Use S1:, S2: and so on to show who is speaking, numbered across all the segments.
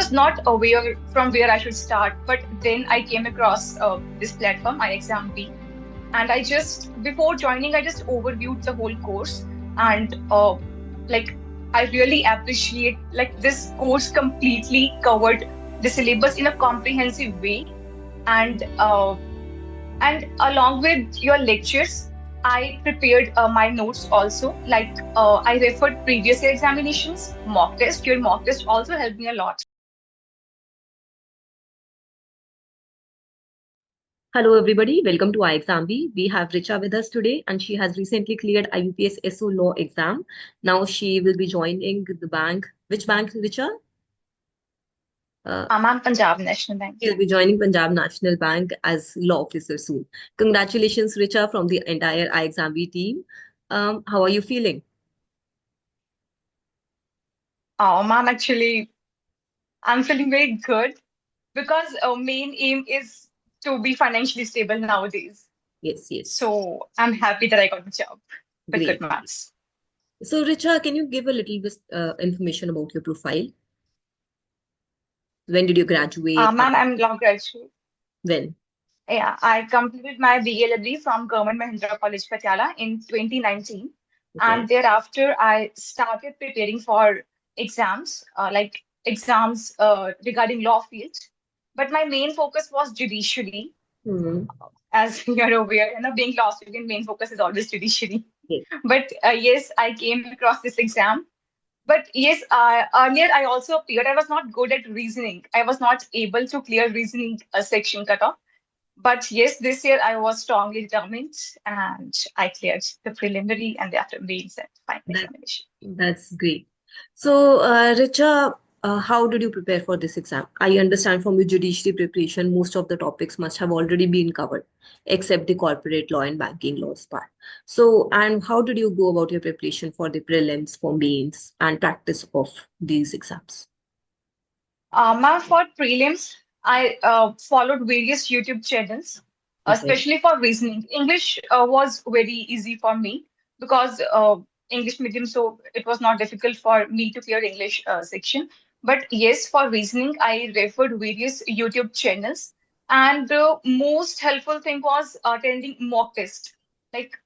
S1: was not aware from where I should start, but then I came across this platform, iExamB, and before joining, I just overviewed the whole course, and like, I really appreciate like this course completely covered the syllabus in a comprehensive way, and along with your lectures, I prepared my notes also. I referred previous year examinations, mock test. Your mock test also helped me a lot.
S2: Hello, everybody. Welcome to iExamB. We have Richa with us today, and she has recently cleared IBPS SO Law exam. Now she will be joining the bank. Which bank, Richa?
S1: I'm Punjab National Bank.
S2: She'll be joining Punjab National Bank as law officer soon. Congratulations, Richa, from the entire iExamB team. How are you feeling?
S1: Oh, ma'am, actually, I'm feeling very good because our main aim is to be financially stable nowadays.
S2: Yes, yes.
S1: So I'm happy that I got the job with good
S2: Great.
S1: marks.
S2: So, Richa, can you give a little bit information about your profile? When did you graduate?
S1: Ma'am, I'm law graduate.
S2: When?
S1: Yeah, I completed my BLLB from Government Mahindra College, Patiala in 2019.
S2: Okay.
S1: And thereafter, I started preparing for exams, like exams regarding law field. But my main focus was judiciary.
S2: Hmm.
S1: As you're aware, being law student, main focus is always judiciary.
S2: Yes.
S1: But yes, I came across this exam. But yes, earlier I also appeared. I was not good at reasoning. I was not able to clear reasoning section cutoff. But yes, this year I was strongly determined and I cleared the preliminary and thereafter mains and final
S2: That,
S1: examination.
S2: that's great. So, Richa, how did you prepare for this exam? I understand from your judiciary preparation, most of the topics must have already been covered, except the corporate law and banking laws part. So, and how did you go about your preparation for the prelims, for mains, and practice of these exams?
S1: Ma'am, for prelims, I followed various YouTube channels,
S2: Okay.
S1: especially for reasoning. English was very easy for me because English medium, so it was not difficult for me to clear English section. But yes, for reasoning, I referred various YouTube channels, and the most helpful thing was attending mock test. Like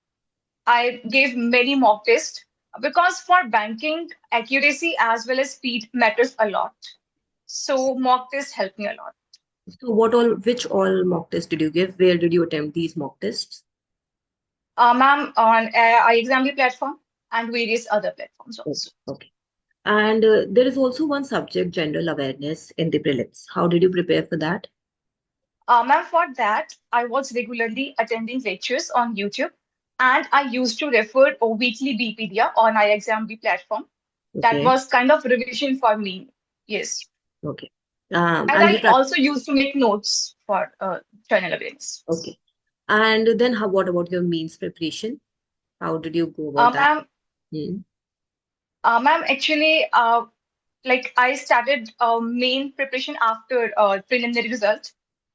S1: I gave many mock tests because for banking, accuracy as well as speed matters a lot. So mock tests helped me a lot.
S2: So, which all mock tests did you give? Where did you attempt these mock tests?
S1: Ma'am, on iExamB platform and various other platforms
S2: Okay.
S1: also.
S2: Okay. And there is also one subject, general awareness, in the prelims. How did you prepare for that?
S1: Ma'am, for that, I was regularly attending lectures on YouTube and I used to refer a weekly BPedia on iExamB platform. That
S2: Okay.
S1: was kind of revision for me. Yes.
S2: Okay.
S1: And
S2: And
S1: I also used to make notes for general awareness.
S2: okay. And then what about your means preparation? How did you go about that?
S1: Ma'am,
S2: Hmm.
S1: ma'am, actually, like I started main preparation after preliminary result.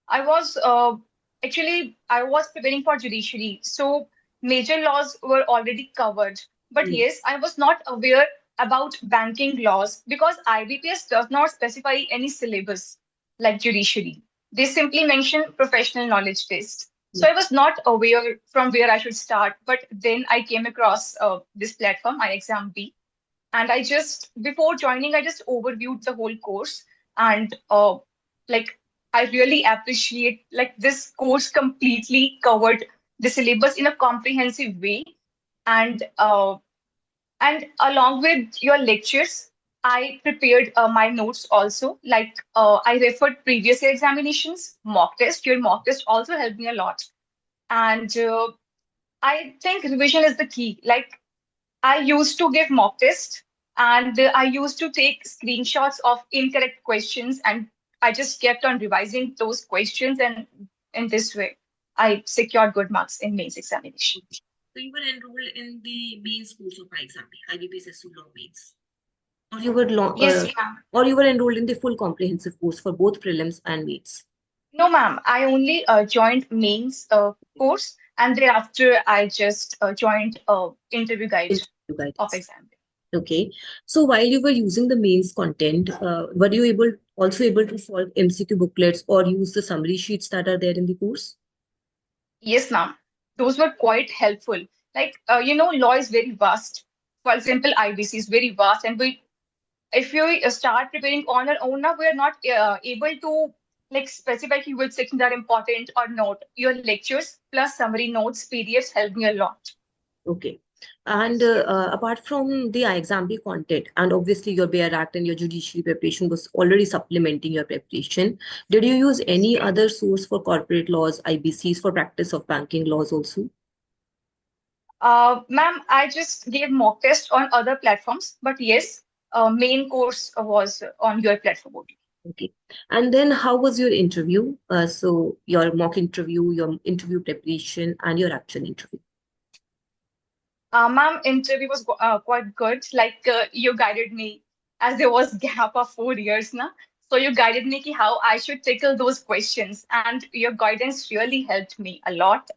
S1: I was I was preparing for judiciary, so major laws were already covered. But
S2: Hmm.
S1: yes, I was not aware about banking laws because IBPS does not specify any syllabus like judiciary. They simply mention professional knowledge test. So
S2: Yeah.
S1: I was not aware from where I should start. But then I came across this platform, iExamB, and before joining, I just overviewed the whole course, and like, I really appreciate like this course completely covered the syllabus in a comprehensive way, and along with your lectures, I prepared my notes also. I referred previous year examinations, mock test. Your mock test also helped me a lot, and I think revision is the key. Like, I used to give mock tests and I used to take screenshots of incorrect questions, and I just kept on revising those questions, and in this way I secured good marks in mains examination.
S2: So you were enrolled in the mains course of iExamB, IBPS Law Mains, or you were
S1: Yes, ma'am.
S2: or you were enrolled in the full comprehensive course for both prelims and mains.
S1: No, ma'am. I only joined mains course, and thereafter I just joined interview guide
S2: Interview
S1: of
S2: guidance.
S1: exam.
S2: Okay. So while you were using the mains content, were you also able to solve MCQ booklets or use the summary sheets that are there in the course?
S1: Yes, ma'am. Those were quite helpful. Like, law is very vast. For example, IBC is very vast, and if you start preparing on our own now, we're not able to like specify which sections are important or not. Your lectures plus summary notes, PDFs help me a lot.
S2: Okay. And
S1: Yes.
S2: apart from the example content, and obviously your Bear Act and your judiciary preparation was already supplementing your preparation, did you use
S1: Yes.
S2: any other source for corporate laws, IBCs for practice of banking laws also?
S1: Ma'am, I just gave mock test on other platforms, but yes, main course was on your platform only.
S2: Okay. And then how was your interview? So your mock interview, your interview preparation, and your actual interview.
S1: Ma'am, interview was quite good. Like you guided me, as there was gap of 4 years now. So you guided me ki how I should tackle those questions, and your guidance really helped me a lot.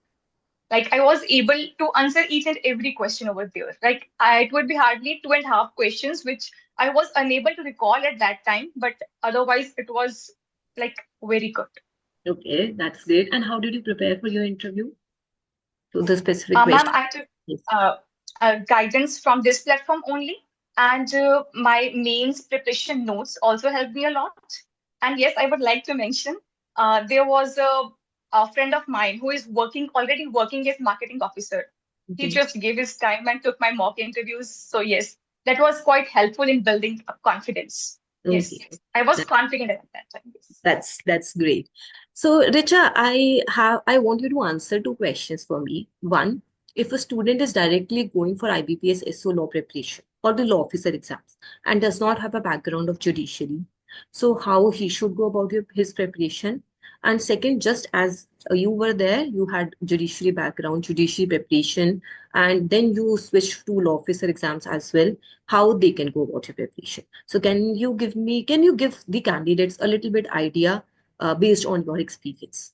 S1: Like I was able to answer each and every question over there. Like it would be hardly 2.5 questions, which I was unable to recall at that time, but otherwise it was like very good.
S2: Okay, that's great. And how did you prepare for your interview? So the specific
S1: Ma'am,
S2: question.
S1: I took
S2: Yes.
S1: uh, guidance from this platform only, and my mains preparation notes also helped me a lot. And yes, I would like to mention there was a friend of mine who is already working as marketing officer. He
S2: Mhm.
S1: just gave his time and took my mock interviews. So yes, that was quite helpful in building up confidence.
S2: Okay.
S1: Yes, I was
S2: That,
S1: confident at that time. Yes.
S2: that's great. So, Richa, I want you to answer two questions for me. One, if a student is directly going for IBPS SO law preparation or the law officer exams and does not have a background of judiciary, so how he should go about his preparation? And second, just as you were there, you had judiciary background, judiciary preparation, and then you switched to law officer exams as well, how they can go about your preparation. So can you give the candidates a little bit idea based on your experience?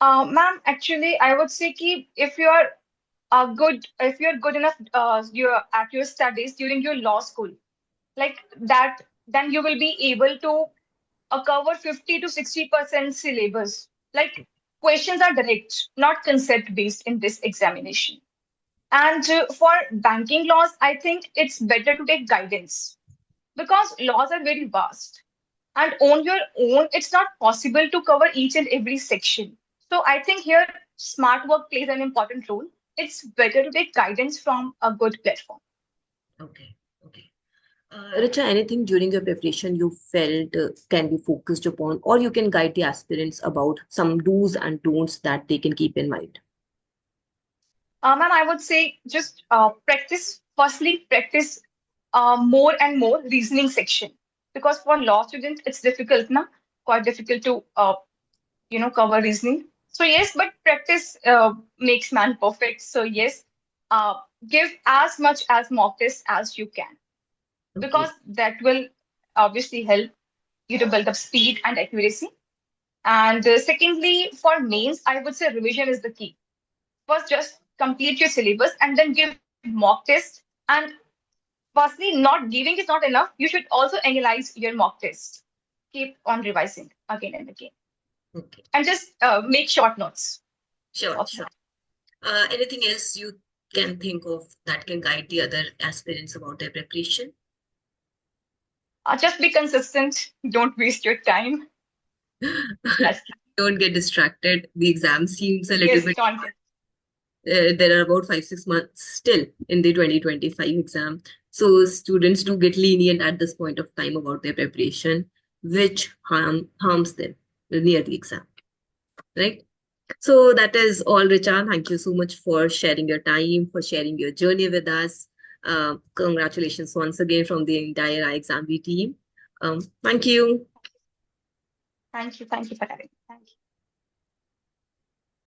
S1: Ma'am, actually, I would say ki if you're good enough you're at your studies during your law school like that, then you will be able to cover 50 to 60% syllabus. Like questions are direct, not concept based in this examination. And for banking laws, I think it's better to take guidance because laws are very vast, and on your own it's not possible to cover each and every section. So I think here smart work plays an important role. It's better to take guidance from a good platform.
S2: Okay, okay. Richa, anything during your preparation you felt can be focused upon, or you can guide the aspirants about some do's and don'ts that they can keep in mind?
S1: Ma'am, I would say just practice. Firstly, practice more and more reasoning section because for law students it's difficult, na? Quite difficult to cover reasoning. So yes, but practice makes man perfect. So yes, uh, give as much as mock test as you can because
S2: Okay,
S1: that will obviously help you to build up speed and accuracy. And secondly, for mains, I would say revision is the key. First, just complete your syllabus and then give mock test. And firstly, not giving is not enough. You should also analyze your mock test. Keep on revising again and again.
S2: okay.
S1: And just make short notes
S2: Sure,
S1: of
S2: sure.
S1: that.
S2: Anything else you can think of that can guide the other aspirants about their preparation?
S1: Just be consistent. Don't waste your time. That's key.
S2: Don't get distracted. The exam seems a little
S1: Yes,
S2: bit.
S1: don't.
S2: There are about 5, 6 months still in the 2025 exam. So students do get lenient at this point of time about their preparation, which harms them near the exam, right? So that is all, Richa. Thank you so much for sharing your time, for sharing your journey with us. Congratulations once again from the entire iExamB team. Thank you.
S1: Thank you. Thank you for having me.